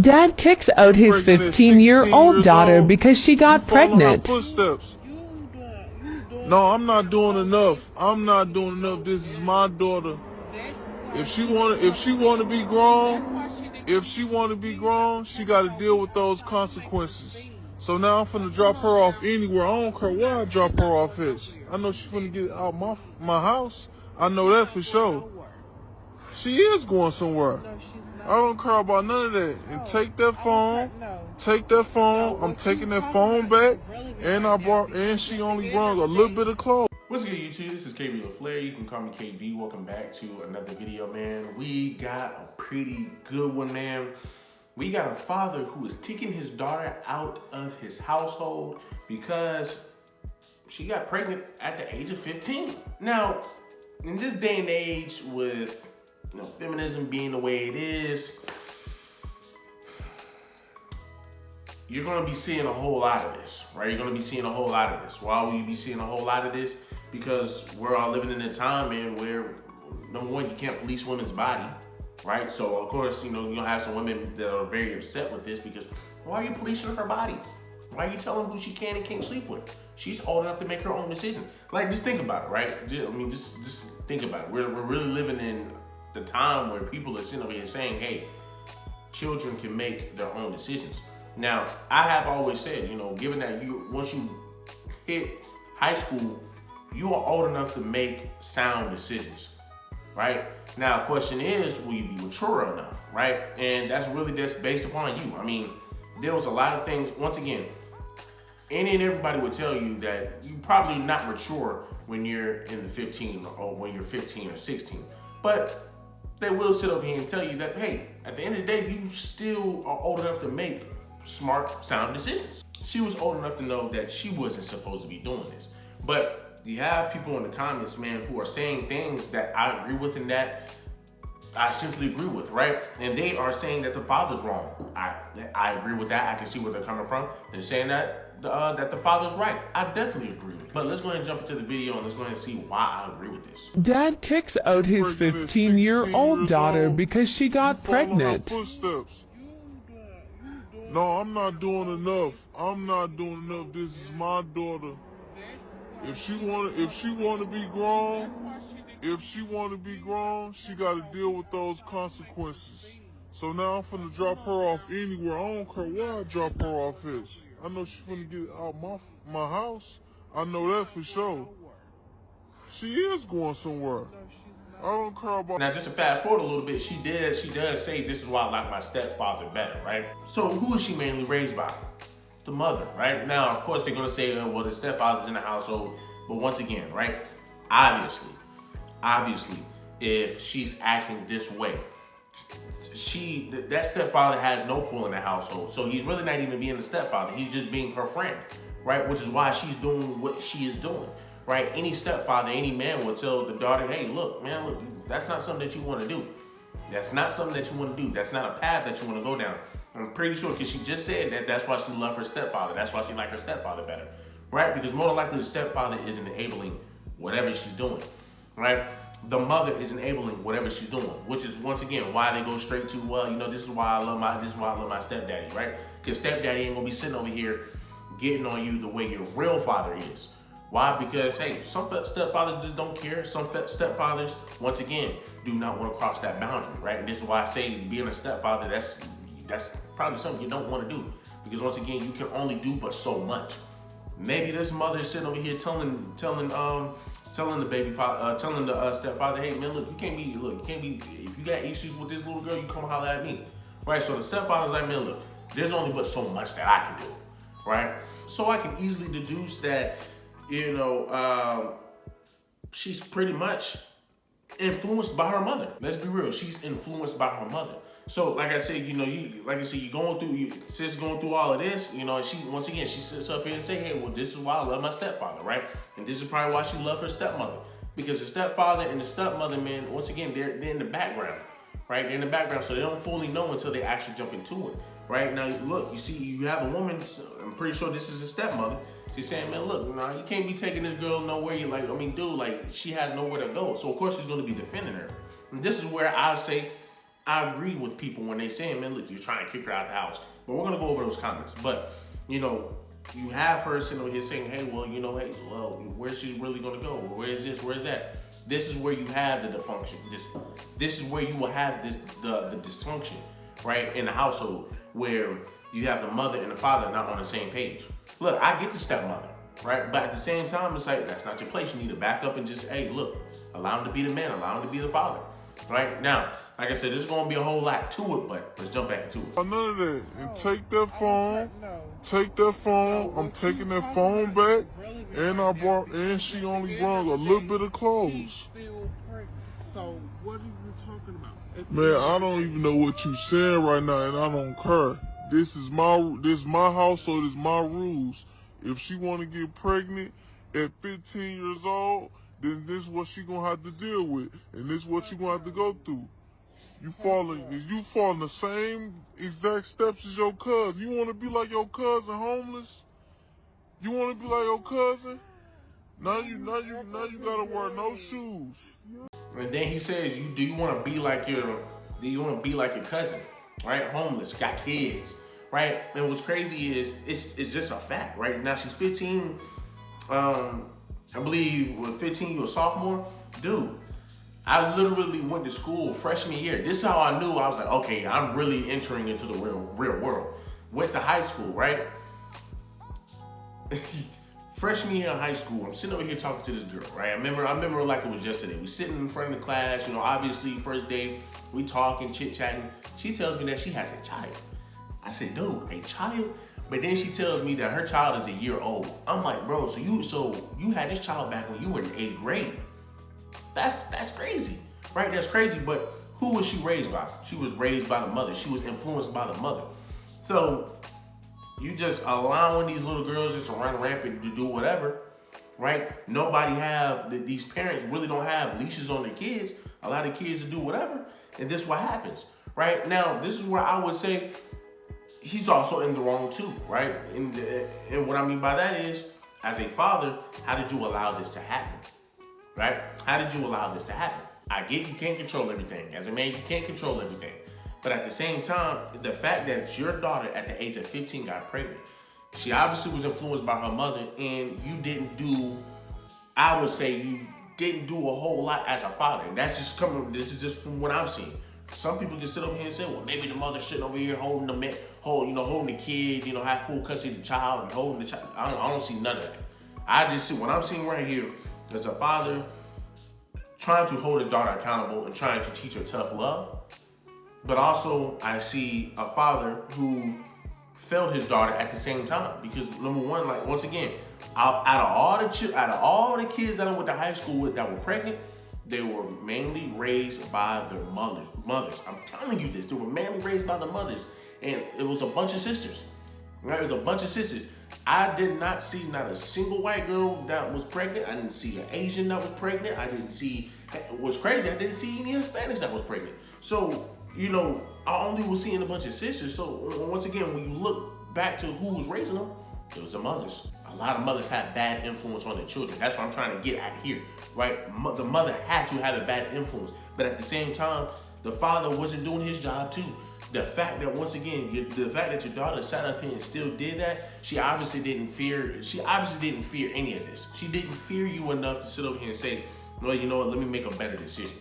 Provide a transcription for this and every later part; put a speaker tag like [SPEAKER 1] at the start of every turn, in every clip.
[SPEAKER 1] Dad kicks out his 15-year-old daughter because she got pregnant.
[SPEAKER 2] No, I'm not doing enough. I'm not doing enough. This is my daughter. If she want to be grown, she got to deal with those consequences. So now I'm finna drop her off anywhere. I don't care where I drop her off at. I know she's finna get out my house. I know that for sure. She is going somewhere. I don't care about none of that. And take that phone. I'm taking that phone back. And she only brought a little bit of clothes.
[SPEAKER 3] What's good, YouTube? This is KB LaFleur. You can call me KB. Welcome back to another video, man. We got a pretty good one, man. We got a father who is kicking his daughter out of his household because she got pregnant at the age of 15. Now, in this day and age with feminism being the way it is, you're gonna be seeing a whole lot of this, right? You're gonna be seeing a whole lot of this. Why will you be seeing a whole lot of this? Because we're all living in a time, man, where number one, you can't police women's body, right? So of course, you'll have some women that are very upset with this because why are you policing her body? Why are you telling who she can and can't sleep with? She's old enough to make her own decision. Like, just think about it, right? Just think about it. We're really living in the time where people are sitting over here saying, hey, children can make their own decisions. Now, I have always said, given that once you hit high school, you are old enough to make sound decisions, right? Now, the question is, will you be mature enough, right? And that's based upon you. I mean, there was a lot of things, once again, any and everybody would tell you that you're probably not mature when you're in the 15 or when you're 15 or 16. But they will sit over here and tell you that, hey, at the end of the day, you still are old enough to make smart, sound decisions. She was old enough to know that she wasn't supposed to be doing this. But you have people in the comments, man, who are saying things that I agree with and that I simply agree with, right? And they are saying that the father's wrong. I agree with that. I can see where they're coming from. They're saying that the father's right. I definitely agree with it. But let's go ahead and jump into the video and let's go ahead and see why I agree with this.
[SPEAKER 1] Dad kicks out his 15-year-old daughter because she got pregnant.
[SPEAKER 2] No, I'm not doing enough. I'm not doing enough. This is my daughter. If she want to be grown, she got to deal with those consequences. So now I'm finna drop her off anywhere. I don't care where I drop her off at. I know she's finna get out my house. I know that for sure. She is going somewhere. I don't care about.
[SPEAKER 3] Now, just to fast forward a little bit, she does say this is why I like my stepfather better, right? So who is she mainly raised by? The mother, right? Now, of course, they're gonna say, well, the stepfather's in the household, but once again, right? Obviously, if she's acting this way, that stepfather has no pull in the household, so he's really not even being the stepfather. He's just being her friend, right? Which is why she's doing what she is doing. Right? Any stepfather, any man would tell the daughter, hey, look, that's not something that you want to do. That's not something that you want to do. That's not a path that you want to go down. I'm pretty sure because she just said that's why she loved her stepfather. That's why she liked her stepfather better. Right? Because more than likely the stepfather is enabling whatever she's doing. Right? The mother is enabling whatever she's doing, which is once again why they go straight to, well, this is why I love my stepdaddy, right? Because stepdaddy ain't gonna be sitting over here getting on you the way your real father is. Why? Because, hey, some stepfathers just don't care. Some stepfathers, once again, do not want to cross that boundary, right? And this is why I say being a stepfather, that's probably something you don't want to do. Because once again, you can only do but so much. Maybe this mother is sitting over here telling the stepfather, hey man, look, you can't be, if you got issues with this little girl, you come holler at me, right? So the stepfather's like, man, look, there's only but so much that I can do, right? So I can easily deduce that, she's pretty much influenced by her mother. Let's be real. She's influenced by her mother. So, like I said, sis going through all of this, and she sits up here and say, hey, well, this is why I love my stepfather, right? And this is probably why she loved her stepmother. Because the stepfather and the stepmother, man, once again, they're in the background, right? They're in the background, so they don't fully know until they actually jump into it, right? Now, look, you have a woman, I'm pretty sure this is a stepmother. She's saying, man, look, you can't be taking this girl nowhere. She has nowhere to go. So, of course, she's going to be defending her. And this is where I say, I agree with people when they say, man, look, you're trying to kick her out of the house. But we're gonna go over those comments. But you have her sitting over here saying, hey, well, where's she really gonna go? Where is this? Where is that? This is where you have the dysfunction. This is where you will have the dysfunction, right, in the household, where you have the mother and the father not on the same page. Look, I get the stepmother, right? But at the same time, it's like, that's not your place. You need to back up and just, hey, look, allow him to be the man, allow him to be the father, right? Now, like I said, there's gonna be a whole lot to it, but let's jump back into it.
[SPEAKER 2] None of that. And take that phone. I'm taking that phone back. And she only brought a little bit of clothes.
[SPEAKER 1] So what are you talking about?
[SPEAKER 2] Man, I don't even know what you saying right now, and I don't care. This is my house, so this is my rules. If she want to get pregnant at 15 years old, then this is what she gonna have to deal with, and this is what you gonna have to go through. You following the same exact steps as your cousin. You want to be like your cousin, homeless? You want to be like your cousin? Now you gotta wear no shoes.
[SPEAKER 3] And then he says, do you want to be like your cousin, right? Homeless, got kids, right? And what's crazy is it's just a fact, right? Now she's 15. I believe with 15 you're a sophomore, dude. I literally went to school freshman year. This is how I knew. I was like, okay, I'm really entering into the real world. Went to high school, right? Freshman year in high school, I'm sitting over here talking to this girl, right? I remember like it was yesterday. We sitting in front of the class, obviously first day, we talking, chit-chatting. She tells me that she has a child. I said, dude, a child? But then she tells me that her child is a year old. I'm like, bro, so you had this child back when you were in 8th grade. That's crazy, right? That's crazy, but who was she raised by? She was raised by the mother. She was influenced by the mother. So you just allowing these little girls just to run rampant to do whatever, right? These parents really don't have leashes on their kids, allow the kids to do whatever, and this is what happens, right? Now, this is where I would say he's also in the wrong too, right? And what I mean by that is, as a father, how did you allow this to happen? Right? How did you allow this to happen? I get you can't control everything. As a man, you can't control everything. But at the same time, the fact that your daughter at the age of 15 got pregnant, she obviously was influenced by her mother, and you didn't do a whole lot as a father. And this is just from what I'm seeing. Some people can sit over here and say, well, maybe the mother's sitting over here holding the kid, have full custody of the child and holding the child. I don't see none of that. I just see what I'm seeing right here. As a father trying to hold his daughter accountable and trying to teach her tough love. But also I see a father who failed his daughter at the same time. Because number one, like once again, out of all the kids that I went to high school with that were pregnant, they were mainly raised by their mothers. I'm telling you this, they were mainly raised by the mothers. And it was a bunch of sisters. Right? It was a bunch of sisters. I did not see not a single white girl that was pregnant. I didn't see an Asian that was pregnant. What's crazy, I didn't see any Hispanics that was pregnant. So, I only was seeing a bunch of sisters. So once again, when you look back to who was raising them, it was the mothers. A lot of mothers had bad influence on their children. That's what I'm trying to get at here, right? The mother had to have a bad influence. But at the same time, the father wasn't doing his job too. The fact that, once again, the fact that your daughter sat up here and still did that, she obviously didn't fear any of this. She didn't fear you enough to sit over here and say, well, you know what, let me make a better decision.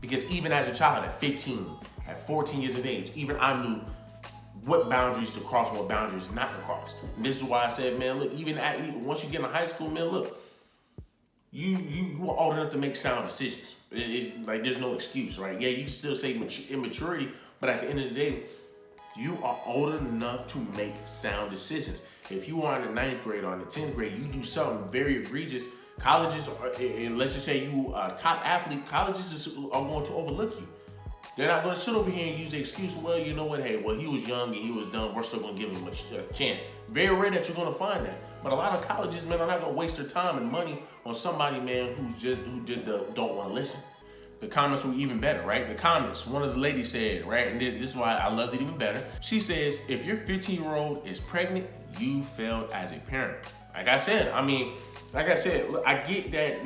[SPEAKER 3] Because even as a child at 15, at 14 years of age, even I knew what boundaries to cross and what boundaries not to cross. And this is why I said, man, look, once you get in high school, man, look, you are old enough to make sound decisions. It's like, there's no excuse, right? Yeah, you can still say immaturity, but at the end of the day, you are old enough to make sound decisions. If you are in the 9th grade or in the 10th grade, you do something very egregious, colleges, and let's just say you are a top athlete, colleges are going to overlook you. They're not going to sit over here and use the excuse, well, you know what, hey, well, he was young and he was dumb, we're still going to give him a chance. Very rare that you're going to find that. But a lot of colleges, man, are not going to waste their time and money on somebody, man, who just don't want to listen. The comments were even better, right? The comments, one of the ladies said, right, and this is why I loved it even better. She says, if your 15-year-old is pregnant, you failed as a parent. Like I said, I get that,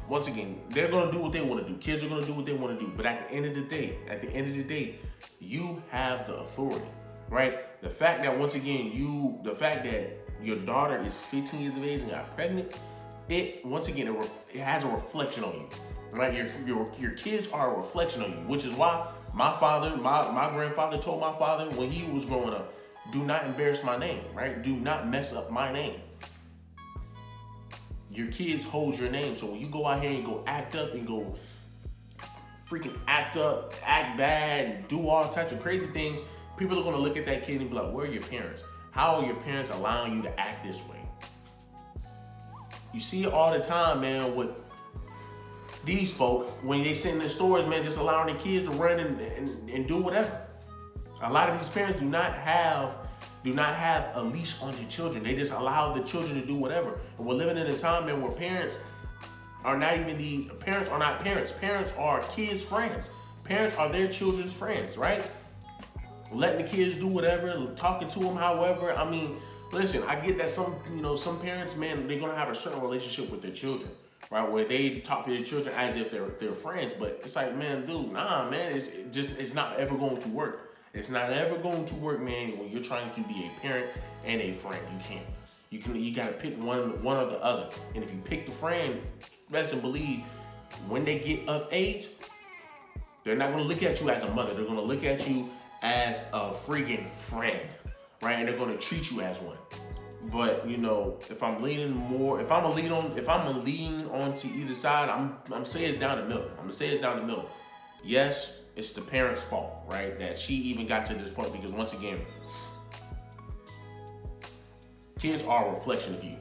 [SPEAKER 3] once again, they're gonna do what they want to do. Kids are gonna do what they want to do. But at the end of the day, you have the authority, right? The fact that once again, the fact that your daughter is 15 years of age and got pregnant, it has a reflection on you, right? Your kids are a reflection on you, which is why my grandfather told my father when he was growing up, do not embarrass my name, right? Do not mess up my name. Your kids hold your name, so when you go out here and go act up and go freaking act up, act bad, and do all types of crazy things, people are gonna look at that kid and be like, where are your parents? How are your parents allowing you to act this way? You see it all the time, man, with these folk, when they sit in the stores, man, just allowing the kids to run and do whatever. A lot of these parents do not have a leash on their children. They just allow the children to do whatever. And we're living in a time, man, where parents are not parents. Parents are kids' friends. Parents are their children's friends, right? Letting the kids do whatever, talking to them however. I mean, listen, I get that some parents, man, they're gonna have a certain relationship with their children, right? Where they talk to their children as if they're friends. But it's like, man, dude, nah, man, it's not ever going to work. It's not ever going to work, man, when you're trying to be a parent and a friend. You can't. You gotta pick one or the other. And if you pick the friend, rest and believe, when they get of age, they're not gonna look at you as a mother. They're gonna look at you as a freaking friend, right? And they're gonna treat you as one. But if I'm gonna lean on to either side, I'm saying it's down the middle. I'm gonna say it's down the middle. Yes, it's the parents' fault, right? That she even got to this point, because once again, kids are a reflection of you,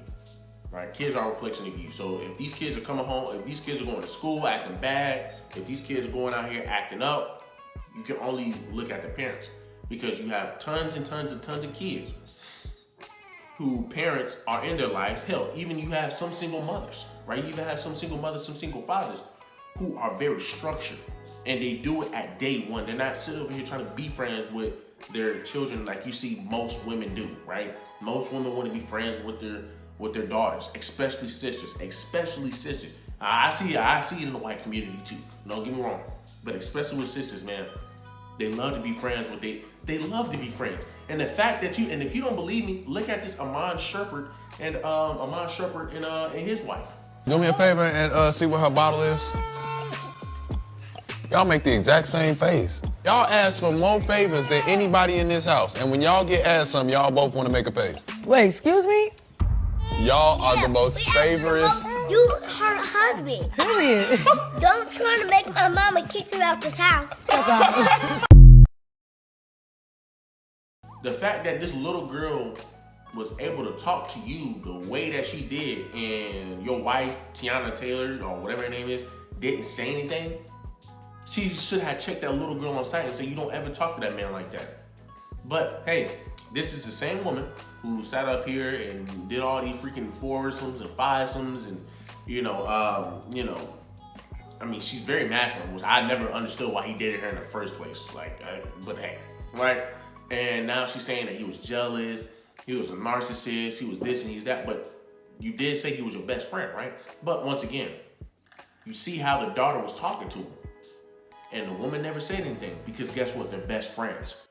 [SPEAKER 3] right? Kids are a reflection of you. So if these kids are coming home, if these kids are going to school acting bad, if these kids are going out here acting up, you can only look at the parents, because you have tons and tons and tons of kids who parents are in their lives. Hell, even you have some single mothers, right? You even have some single mothers, some single fathers who are very structured. And they do it at day one. They're not sitting over here trying to be friends with their children like you see most women do, right? Most women want to be friends with their daughters, especially sisters. I see it in the white community too. Don't get me wrong, but especially with sisters, man, they love to be friends with they love to be friends. And the fact that if you don't believe me, look at this Amon Shepard and his wife.
[SPEAKER 4] Do me a favor and see what her bottle is. Y'all make the exact same face. Y'all ask for more favors than anybody in this house. And when y'all get asked something, y'all both want to make a face.
[SPEAKER 5] Wait, excuse me?
[SPEAKER 4] Y'all are the most favorite.
[SPEAKER 6] You her husband.
[SPEAKER 5] Period.
[SPEAKER 6] Don't try to make my mama kick you out this house.
[SPEAKER 3] The fact that this little girl was able to talk to you the way that she did, and your wife, Tiana Taylor, or whatever her name is, didn't say anything, she should have checked that little girl on sight and said, you don't ever talk to that man like that. But hey, this is the same woman who sat up here and did all these freaking foursomes and fivesomes and, I mean, she's very masculine, which I never understood why he dated her in the first place. But hey, right? And now she's saying that he was jealous, he was a narcissist, he was this and he was that. But you did say he was your best friend, right? But once again, you see how the daughter was talking to him. And the woman never said anything, because guess what? They're best friends.